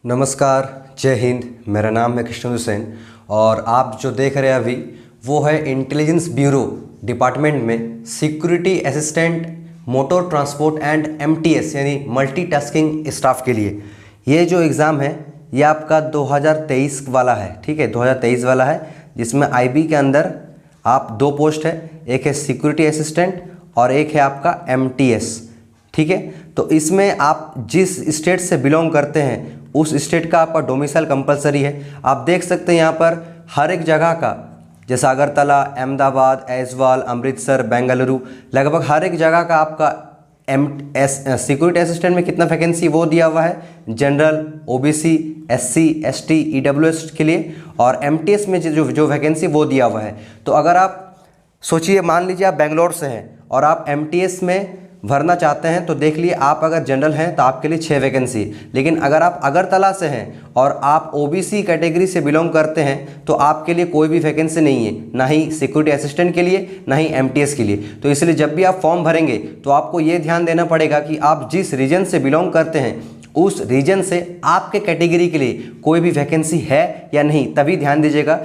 नमस्कार, जय हिंद। मेरा नाम है कृष्ण हुसैन और आप जो देख रहे हैं अभी वो है इंटेलिजेंस ब्यूरो डिपार्टमेंट में security assistant motor transport and MTS यानी मल्टीटास्किंग स्टाफ के लिए। ये जो एग्ज़ाम है ये आपका 2023 वाला है, ठीक है, 2023 वाला है, जिसमें आईबी के अंदर आप दो पोस्ट है, एक है सिक्योरिटी असिस्टेंट और एक है आपका एमटीएस, ठीक है। तो इसमें आप जिस स्टेट से बिलोंग करते हैं उस स्टेट का आपका डोमिसाइल कंपलसरी है। आप देख सकते हैं यहाँ पर हर एक जगह का, जैसे अगरतला, अहमदाबाद, ऐजवाल, अमृतसर, बेंगलुरु, लगभग हर एक जगह का आपका सिक्योरिटी असिस्टेंट में कितना वैकेंसी वो दिया हुआ है, general, OBC, SC, ST, EWS के लिए, और एमटीएस में जो वैकेंसी वो दिया हुआ है। तो अगर आप सोचिए, मान लीजिए आप बेंगलोर से हैं और आप एमटीएस में भरना चाहते हैं, तो देख लिए आप अगर जनरल हैं तो आपके लिए 6 वैकेंसी। लेकिन अगर आप अगरतला से हैं और आप ओबीसी कैटेगरी से बिलोंग करते हैं तो आपके लिए कोई भी वैकेंसी नहीं है, ना ही सिक्योरिटी असिस्टेंट के लिए ना ही एमटीएस के लिए। तो इसलिए जब भी आप फॉर्म भरेंगे तो आपको ये ध्यान देना पड़ेगा कि आप जिस रीजन से बिलोंग करते हैं उस रीजन से आपके कैटेगरी के लिए कोई भी वैकेंसी है या नहीं, तभी ध्यान दीजिएगा।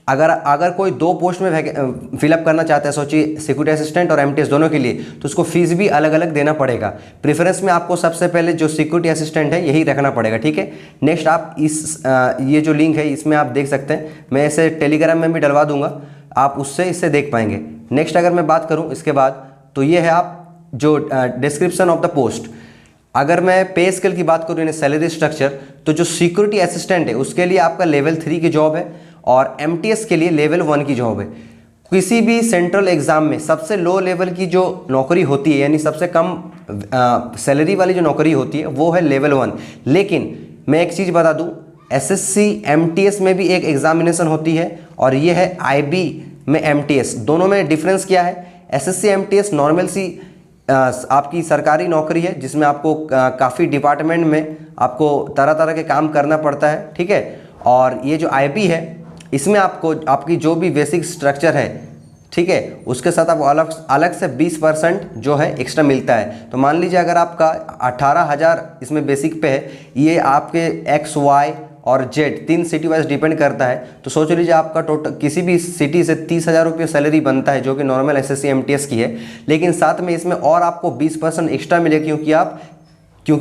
अगर कोई दो पोस्ट में फिलअप करना चाहता है, सोचिए सिक्योरिटी असिस्टेंट और एमटीएस दोनों के लिए, तो उसको फीस भी अलग अलग देना पड़ेगा। प्रेफरेंस में आपको सबसे पहले जो सिक्योरिटी असिस्टेंट है यही रखना पड़ेगा, ठीक है। नेक्स्ट आप ये जो लिंक है इसमें आप देख सकते हैं, मैं इसे टेलीग्राम में भी डलवा दूंगा, आप उससे इससे देख पाएंगे। नेक्स्ट अगर मैं बात करूँ इसके बाद, तो ये है आप जो डिस्क्रिप्शन ऑफ द पोस्ट। अगर मैं पे स्केल की बात करूँ यानी सैलरी स्ट्रक्चर, तो जो सिक्योरिटी असिस्टेंट है उसके लिए आपका लेवल 3 की जॉब है और एमटीएस के लिए लेवल 1 की जॉब है। किसी भी सेंट्रल एग्जाम में सबसे लो लेवल की जो नौकरी होती है यानी सबसे कम सैलरी वाली जो नौकरी होती है वो है लेवल 1। लेकिन मैं एक चीज़ बता दूं, एसएससी एमटीएस में भी एक एग्जामिनेशन होती है और ये है आईबी में एमटीएस। दोनों में डिफरेंस क्या है? एसएससी एमटीएस नॉर्मल सी आपकी सरकारी नौकरी है जिसमें आपको काफ़ी डिपार्टमेंट में आपको तरह तरह के काम करना पड़ता है, ठीक है। और ये जो आईबी है इसमें आपको आपकी जो भी बेसिक स्ट्रक्चर है, ठीक है, उसके साथ आपको अलग से 20% जो है एक्स्ट्रा मिलता है। तो मान लीजिए अगर आपका 18,000 इसमें बेसिक पे है, ये आपके एक्स, वाई और जेड 3 सिटी वाइज डिपेंड करता है। तो सोच लीजिए आपका टोटल किसी भी सिटी से 30,000 रुपये सैलरी बनता है जो कि नॉर्मल एसएससी एमटीएस की है। लेकिन साथ में इसमें और आपको 20% एक्स्ट्रा मिले क्योंकि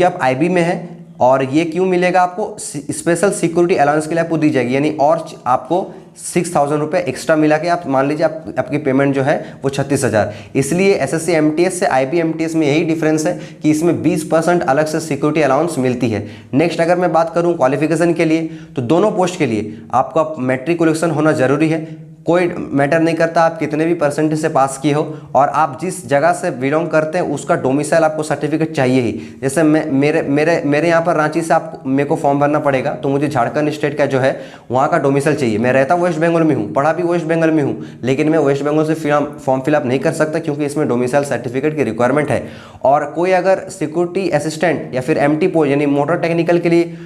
आप आईबी में हैं। और ये क्यों मिलेगा आपको? स्पेशल सिक्योरिटी अलाउंस के लिए आपको दी जाएगी, यानी और आपको 6,000 रुपये एक्स्ट्रा मिला के आप मान लीजिए आपकी पेमेंट जो है वो 36,000। इसलिए एसएससी एमटीएस से आईबी एमटीएस में यही डिफरेंस है कि इसमें 20% अलग से सिक्योरिटी अलाउंस मिलती है। नेक्स्ट अगर मैं बात करूं क्वालिफिकेशन के लिए, तो दोनों पोस्ट के लिए आपका मैट्रिकुलेशन होना जरूरी है। कोई मैटर नहीं करता आप कितने भी परसेंटेज से पास किए हो, और आप जिस जगह से बिलोंग करते हैं उसका डोमिसाइल आपको सर्टिफिकेट चाहिए ही। जैसे मेरे यहाँ पर रांची से आप मेरे को फॉर्म भरना पड़ेगा, तो मुझे झारखंड स्टेट का जो है वहाँ का डोमिसाइल चाहिए। मैं रहता वेस्ट बंगाल में हूँ, पढ़ा भी वेस्ट बंगाल में हूँ, लेकिन मैं वेस्ट बंगाल से फॉर्म फिलअप नहीं कर सकता क्योंकि इसमें डोमिसाइल सर्टिफिकेट की रिक्वायरमेंट है। और कोई अगर सिक्योरिटी असिस्टेंट या फिर एमटी पोस्ट यानी मोटर टेक्निकल के लिए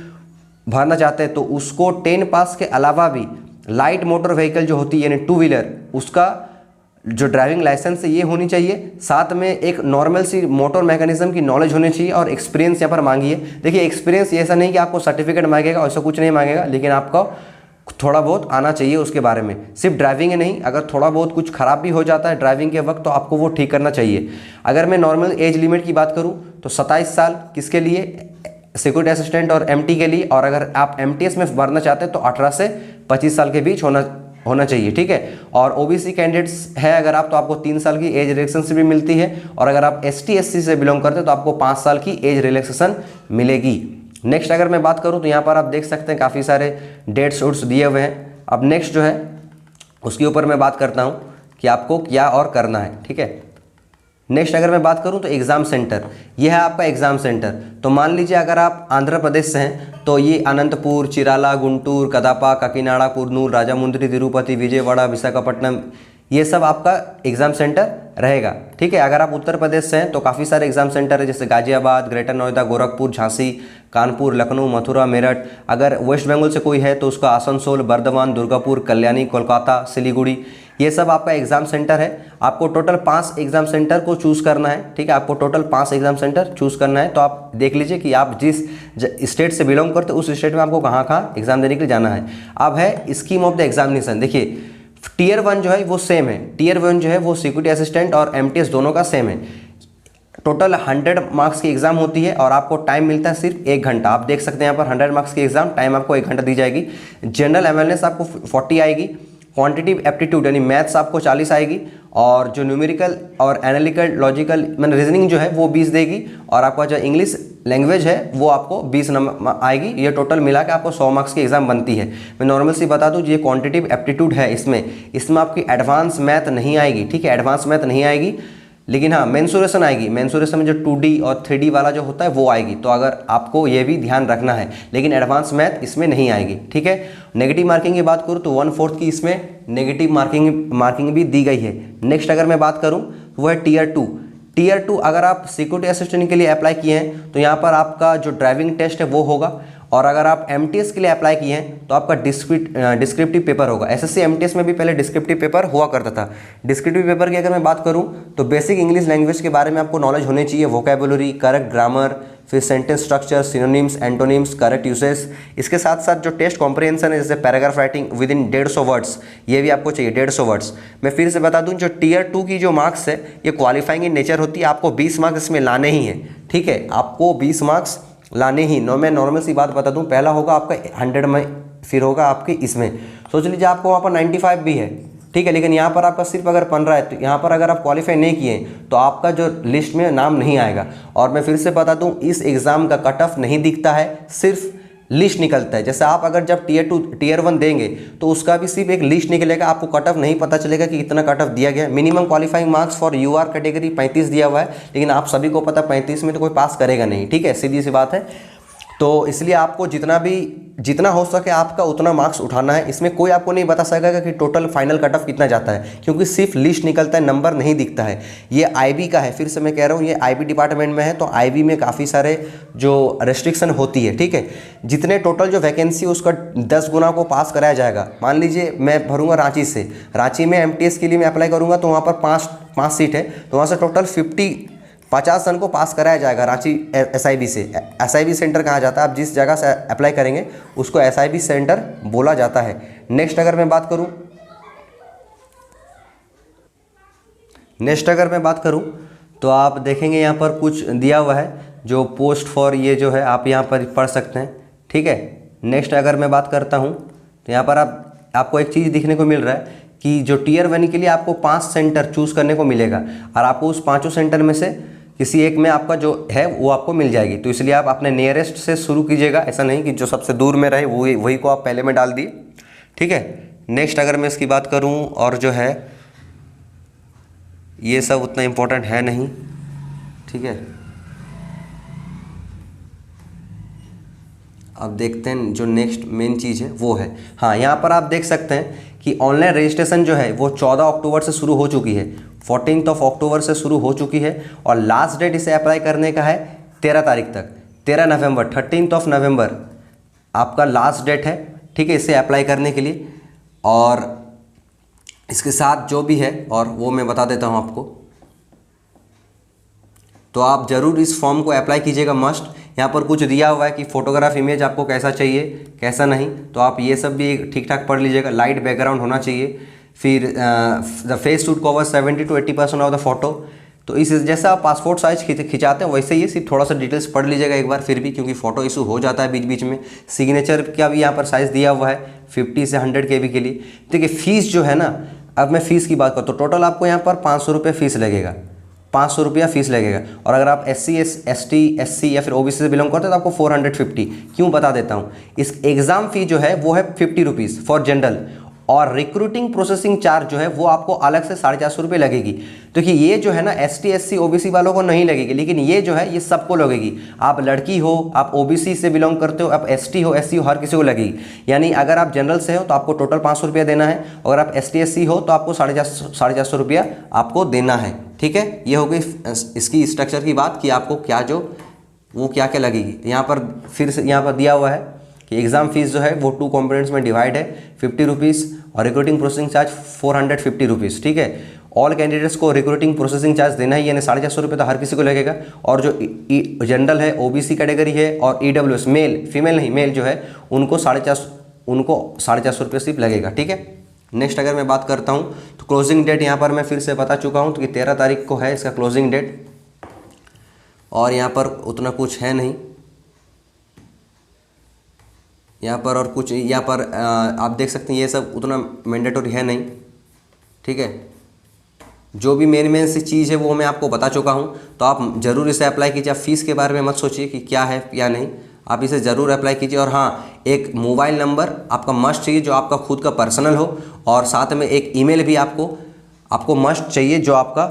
भरना चाहते हैं तो उसको 10 पास के अलावा भी लाइट मोटर व्हीकल जो होती है यानी 2 व्हीलर, उसका जो ड्राइविंग लाइसेंस है ये होनी चाहिए। साथ में एक नॉर्मल सी मोटर मैकेनिज्म की नॉलेज होनी चाहिए और एक्सपीरियंस यहाँ पर मांगी है। देखिए एक्सपीरियंस ऐसा नहीं कि आपको सर्टिफिकेट मांगेगा, ऐसा कुछ नहीं मांगेगा, लेकिन आपको थोड़ा बहुत आना चाहिए उसके बारे में। सिर्फ ड्राइविंग है नहीं, अगर थोड़ा बहुत कुछ खराब भी हो जाता है ड्राइविंग के वक्त तो आपको वो ठीक करना चाहिए। अगर मैं नॉर्मल एज लिमिट की बात करूँ तो 27 साल किसके लिए? सिक्योरिटी असिस्टेंट और एमटी के लिए। और अगर आप एमटीएस में भरना चाहते हैं तो 18 से 25 साल के बीच होना चाहिए, ठीक है। और ओबीसी कैंडिडेट्स है अगर आप, तो आपको 3 साल की एज रिलैक्सेशन भी मिलती है। और अगर आप एसटी एससी से बिलोंग करते हैं तो आपको 5 साल की एज रिलैक्सेशन मिलेगी। नेक्स्ट अगर मैं बात करूं तो यहाँ पर आप देख सकते हैं काफ़ी सारे डेट्स उट्स दिए हुए हैं। अब नेक्स्ट जो है उसके ऊपर मैं बात करता हूँ कि आपको क्या और करना है, ठीक है। नेक्स्ट अगर मैं बात करूं तो एग्ज़ाम सेंटर, यह है आपका एग्ज़ाम सेंटर। तो मान लीजिए अगर आप आंध्र प्रदेश से हैं तो ये अनंतपुर, चिराला, गुंटूर, कदापा, काकीनाडा, कुर्नूल, राजामुंद्री, तिरुपति, विजयवाड़ा, विशाखापट्टनम, ये सब आपका एग्ज़ाम सेंटर रहेगा। ठीक है, अगर आप उत्तर प्रदेश से हैं तो काफ़ी सारे एग्जाम सेंटर है, जैसे गाजियाबाद, ग्रेटर नोएडा, गोरखपुर, झांसी, कानपुर, लखनऊ, मथुरा, मेरठ। अगर वेस्ट बंगाल से कोई है तो उसका आसनसोल, बर्धमान, दुर्गापुर, कल्याणी, कोलकाता, सिलीगुड़ी, ये सब आपका एग्जाम सेंटर है। आपको टोटल 5 एग्जाम सेंटर को चूज़ करना है। ठीक है, आपको टोटल 5 एग्जाम सेंटर चूज़ करना है। तो आप देख लीजिए कि आप जिस स्टेट से बिलोंग करते हो उस स्टेट में आपको कहाँ कहाँ एग्जाम देने के लिए जाना है। अब है स्कीम ऑफ द एग्जामिनेशन। देखिए टीयर 1 जो है वो सेम है, टीयर 1 जो है वो सिक्योरिटी असिस्टेंट और एमटीएस दोनों का सेम है। टोटल 100 मार्क्स की एग्जाम होती है और आपको टाइम मिलता है सिर्फ 1 घंटा। आप देख सकते हैं यहाँ पर 100 मार्क्स की एग्जाम, टाइम आपको 1 घंटा दी जाएगी। जनरल अवेयरनेस आपको 40 आएगी, क्वांटिटिव एप्टीट्यूड यानी मैथ्स आपको 40 आएगी, और जो न्यूमेरिकल और एनालिटिकल लॉजिकल मैंने रीजनिंग जो है वो 20 देगी, और आपका जो इंग्लिश लैंग्वेज है वो आपको 20 नंबर आएगी। ये टोटल मिला के आपको 100 मार्क्स की एग्जाम बनती है। मैं नॉर्मल सी बता दूं, ये क्वांटिटिव एप्टीट्यूड है, इसमें आपकी एडवांस मैथ नहीं आएगी। ठीक है, एडवांस मैथ नहीं आएगी, लेकिन हाँ मेंसुरेशन आएगी। मेंसुरेशन में जो 2D और 3D वाला जो होता है वो आएगी, तो अगर आपको ये भी ध्यान रखना है, लेकिन एडवांस मैथ इसमें नहीं आएगी। ठीक है, नेगेटिव मार्किंग की बात करूँ तो 1/4 की इसमें नेगेटिव मार्किंग भी दी गई है। नेक्स्ट अगर मैं बात करूँ तो वो है टीयर 2। टीयर 2 अगर आप सिक्योरिटी असिस्टेंट के लिए अप्लाई किए हैं तो यहाँ पर आपका जो ड्राइविंग टेस्ट है वो होगा, और अगर आप एमटीएस के लिए अप्लाई किए हैं तो आपका डिस्क्रिप्टिव पेपर होगा। एसएससी एमटीएस में भी पहले डिस्क्रिप्टिव पेपर हुआ करता था। डिस्क्रिप्टिव पेपर की अगर मैं बात करूं तो बेसिक इंग्लिश लैंग्वेज के बारे में आपको नॉलेज होनी चाहिए, वोकैबुलरी, करेक्ट ग्रामर, फिर sentence structure, synonyms, antonyms, correct usage. इसके साथ साथ जो टेस्ट कॉम्प्रिहेंशन है, जैसे paragraph writing with in 150 words, ये भी आपको चाहिए 150 वर्ड्स। मैं फिर से बता दूं, जो टीयर 2 की जो मार्क्स है ये क्वालिफाइंग इन नेचर होती है, आपको 20 मार्क्स इसमें लाने ही हैं। ठीक है, आपको 20 मार्क्स लाने ही। मैं नॉर्मल सी बात बता दूं, पहला होगा आपका 100 में, फिर होगा आपके इसमें। सोच लीजिए आपको वहाँ पर 95 भी है, ठीक है, लेकिन यहाँ पर आपका सिर्फ अगर 15 है, तो यहाँ पर अगर आप क्वालिफाई नहीं किए तो आपका जो लिस्ट में नाम नहीं आएगा। और मैं फिर से बता दूं, इस एग्ज़ाम का कट ऑफ नहीं दिखता है, सिर्फ लिस्ट निकलता है। जैसे आप अगर जब टीयर 2 टीयर 1 देंगे तो उसका भी सिर्फ एक लिस्ट निकलेगा, आपको कट ऑफ नहीं पता चलेगा कि इतना कट ऑफ दिया गया। Minimum qualifying marks for UR category 35 दिया हुआ है, लेकिन आप सभी को पता 35 में तो कोई पास करेगा नहीं। ठीक है, सीधी सी बात है। तो इसलिए आपको जितना हो सके आपका उतना मार्क्स उठाना है। इसमें कोई आपको नहीं बता सकेगा कि टोटल फाइनल कट ऑफ कितना जाता है, क्योंकि सिर्फ लिस्ट निकलता है, नंबर नहीं दिखता है। ये आईबी का है, फिर से मैं कह रहा हूँ ये आईबी डिपार्टमेंट में है, तो आईबी में काफ़ी सारे जो रेस्ट्रिक्शन होती है। ठीक है, जितने टोटल जो वैकेंसी उसका 10 गुना को पास कराया जाएगा। मान लीजिए मैं भरूंगा रांची से, रांची में एमटीएस के लिए मैं अप्लाई करूँगा तो वहाँ पर 5 सीट है, तो वहाँ से टोटल 50 रन को पास कराया जाएगा रांची एसआईबी से। एसआईबी सेंटर कहा जाता है, आप जिस जगह से अप्लाई करेंगे उसको एसआईबी सेंटर बोला जाता है। नेक्स्ट अगर मैं बात करूं तो आप देखेंगे यहाँ पर कुछ दिया हुआ है, जो पोस्ट फॉर ये जो है आप यहाँ पर पढ़ सकते हैं। ठीक है, नेक्स्ट अगर मैं बात करता हूँ तो यहाँ पर आपको एक चीज़ दिखने को मिल रहा है कि जो टीयर 1 के लिए आपको 5 सेंटर चूज़ करने को मिलेगा, और आपको उस 5 सेंटर में से किसी एक में आपका जो है वो आपको मिल जाएगी। तो इसलिए आप अपने नियरेस्ट से शुरू कीजिएगा, ऐसा नहीं कि जो सबसे दूर में रहे वही को आप पहले में डाल दिए। ठीक है, नेक्स्ट अगर मैं इसकी बात करूं, और जो है ये सब उतना इम्पोर्टेंट है नहीं। ठीक है, अब देखते हैं जो नेक्स्ट मेन चीज़ है वो है, हाँ यहाँ पर आप देख सकते हैं कि ऑनलाइन रजिस्ट्रेशन जो है वो 14 अक्टूबर से शुरू हो चुकी है, 14 अक्टूबर से शुरू हो चुकी है, और लास्ट डेट इसे अप्लाई करने का है 13 तारीख तक, 13 नवंबर, 13 नवंबर आपका लास्ट डेट है। ठीक है, इसे अप्लाई करने के लिए, और इसके साथ जो भी है और वो मैं बता देता हूँ आपको। तो आप ज़रूर इस फॉर्म को अप्लाई कीजिएगा, मस्ट। यहाँ पर कुछ दिया हुआ है कि फोटोग्राफ इमेज आपको कैसा चाहिए कैसा नहीं, तो आप ये सब भी ठीक ठाक पढ़ लीजिएगा। लाइट बैकग्राउंड होना चाहिए, फिर the face should cover 70 to 80% of the photo. तो इस जैसा आप पासपोर्ट साइज खिंचाते हैं वैसे ही सिर्फ थोड़ा सा डिटेल्स पढ़ लीजिएगा एक बार फिर भी, क्योंकि फ़ोटो इशू हो जाता है बीच बीच में। सिग्नेचर का भी यहाँ पर साइज़ दिया हुआ है 50 से 100 KB के लिए। देखिए फीस जो है ना, अब मैं फ़ीस की बात करूँ तो टोटल आपको यहाँ पर 500 रुपये फ़ीस लगेगा, 500 रुपया फीस लगेगा। और अगर आप SC ST SC या फिर OBC से बिलोंग करते हैं तो आपको 450। क्यों बता देता हूँ, इस एग्ज़ाम फ़ी जो है वो है 50 रुपीज़ फॉर जनरल, और रिक्रूटिंग प्रोसेसिंग चार्ज जो है वो आपको अलग से 450 रुपये लगेगी। तो कि ये जो है ना ST SC OBC वालों को नहीं लगेगी, लेकिन ये जो है ये सबको लगेगी। आप लड़की हो, आप OBC से बिलोंग करते हो, आप ST हो, SC हो, हर किसी को लगेगी। यानी अगर आप जनरल से हो तो आपको टोटल 500 रुपया देना है, अगर आप ST SC हो तो आपको 450 रुपया आपको देना है। ठीक है, ये हो गई इसकी स्ट्रक्चर की बात कि आपको क्या जो वो क्या क्या लगेगी। यहाँ पर फिर से यहाँ पर दिया हुआ है कि एग्ज़ाम फीस जो है वो 2 कंपोनेंट्स में डिवाइड है, 50 रुपीज़ और रिक्रूटिंग प्रोसेसिंग चार्ज 450 रुपीज़। ठीक है, ऑल कैंडिडेट्स को रिक्रूटिंग प्रोसेसिंग चार्ज देना ही, यानी 450 रुपये तो हर किसी को लगेगा। और जो जनरल है, OBC कैटेगरी है और EWS मेल, फीमेल नहीं मेल जो है उनको 450 रुपये सिर्फ लगेगा। ठीक है, नेक्स्ट अगर मैं बात करता हूँ तो क्लोजिंग डेट यहाँ पर मैं फिर से बता चुका हूँ तो कि 13 तारीख को है इसका क्लोजिंग डेट, और यहाँ पर उतना कुछ है नहीं यहाँ पर, और कुछ यहाँ पर आप देख सकते हैं ये सब उतना मैंडेटरी है नहीं। ठीक है, जो भी मेन सी चीज़ है वो मैं आपको बता चुका हूँ, तो आप ज़रूर इसे अप्लाई कीजिए। आप फीस के बारे में मत सोचिए कि क्या है या नहीं, आप इसे ज़रूर अप्लाई कीजिए। और हाँ, एक मोबाइल नंबर आपका मस्ट चाहिए जो आपका खुद का पर्सनल हो, और साथ में एक ईमेल भी आपको मस्ट चाहिए जो आपका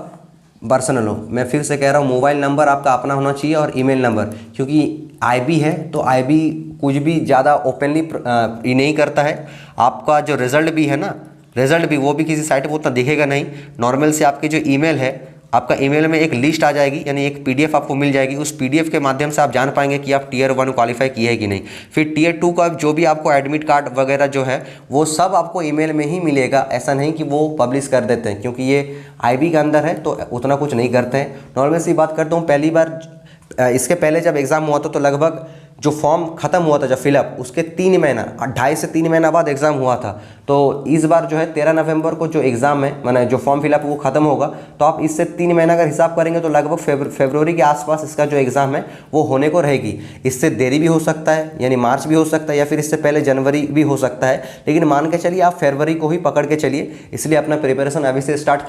पर्सनल हो। मैं फिर से कह रहा हूँ, मोबाइल नंबर आपका अपना होना चाहिए और ईमेल नंबर, क्योंकि IB है तो IB कुछ भी ज़्यादा ओपनली नहीं करता है। आपका जो रिज़ल्ट भी है ना, रिज़ल्ट भी वो भी किसी साइट पर उतना दिखेगा नहीं। नॉर्मल से आपके जो ईमेल है, आपका ईमेल में एक लिस्ट आ जाएगी, यानी एक PDF आपको मिल जाएगी। उस PDF के माध्यम से आप जान पाएंगे कि आप Tier 1 क्वालिफाई किए है कि नहीं। फिर Tier 2 का जो भी आपको एडमिट कार्ड वगैरह जो है वो सब आपको ईमेल में ही मिलेगा। ऐसा नहीं कि वो पब्लिश कर देते हैं, क्योंकि ये IB के अंदर है तो उतना कुछ नहीं करते हैं। नॉर्मल सी बात करता हूँ, पहली बार इसके पहले जब एग्ज़ाम हुआ था तो लगभग जो फॉर्म ख़त्म हुआ था जब फिलअप, उसके 3 महीना 2.5 से 3 महीना बाद एग्ज़ाम हुआ था। तो इस बार जो है 13 नवंबर को जो एग्ज़ाम है, माने जो फॉर्म फिलअप वो ख़त्म होगा, तो आप इससे 3 महीना अगर हिसाब करेंगे तो लगभग फरवरी के आसपास इसका जो एग्ज़ाम है वो होने को रहेगी। इससे देरी भी हो सकता है, यानी मार्च भी हो सकता है, या फिर इससे पहले जनवरी भी हो सकता है, लेकिन मान के चलिए आप फरवरी को ही पकड़ के चलिए। इसलिए अपना प्रिपरेशन अभी से स्टार्ट